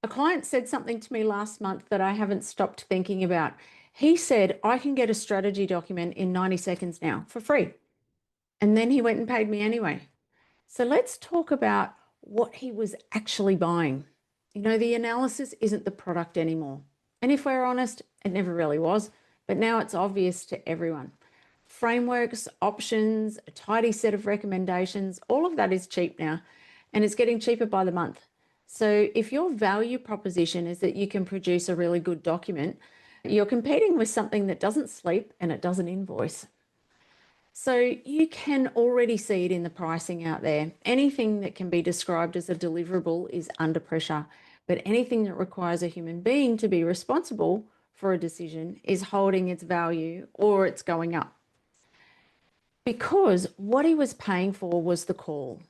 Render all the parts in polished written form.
A client said something to me last month that I haven't stopped thinking about. He said, I can get a strategy document in 90 seconds now for free. And then he went and paid me anyway. So let's talk about what he was actually buying. You know, the analysis isn't the product anymore. And if we're honest, it never really was, but now it's obvious to everyone. Frameworks, options, a tidy set of recommendations, all of that is cheap now, and it's getting cheaper by the month. So if your value proposition is that you can produce a really good document, you're competing with something that doesn't sleep and it doesn't invoice. So you can already see it in the pricing out there. Anything that can be described as a deliverable is under pressure, but anything that requires a human being to be responsible for a decision is holding its value or it's going up. Because what he was paying for was the call.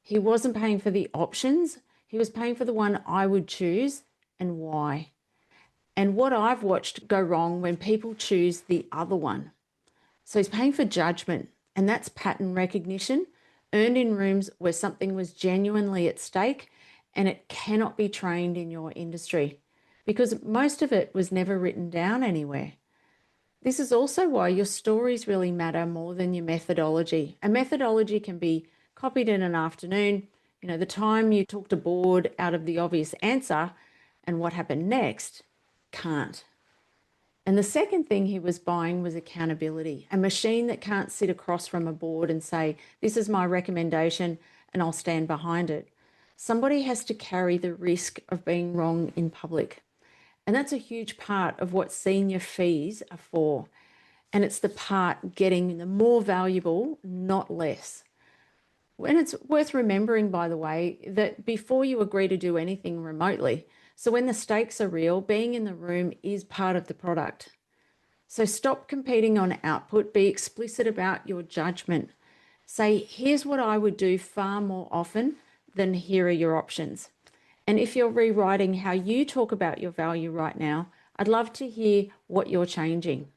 He wasn't paying for the options. He was paying for the one I would choose and why. And what I've watched go wrong when people choose the other one. So he's paying for judgment, and that's pattern recognition earned in rooms where something was genuinely at stake, and it cannot be trained in your industry because most of it was never written down anywhere. This is also why your stories really matter more than your methodology. A methodology can be copied in an afternoon. You know, the time you talked a board out of the obvious answer and what happened next can't. And the second thing he was buying was accountability, a machine that can't sit across from a board and say, this is my recommendation and I'll stand behind it. Somebody has to carry the risk of being wrong in public. And that's a huge part of what senior fees are for. And it's the part getting the more valuable, not less. And it's worth remembering, by the way, that before you agree to do anything remotely, so when the stakes are real, being in the room is part of the product. So stop competing on output, be explicit about your judgment. Say, here's what I would do far more often than here are your options. And if you're rewriting how you talk about your value right now, I'd love to hear what you're changing.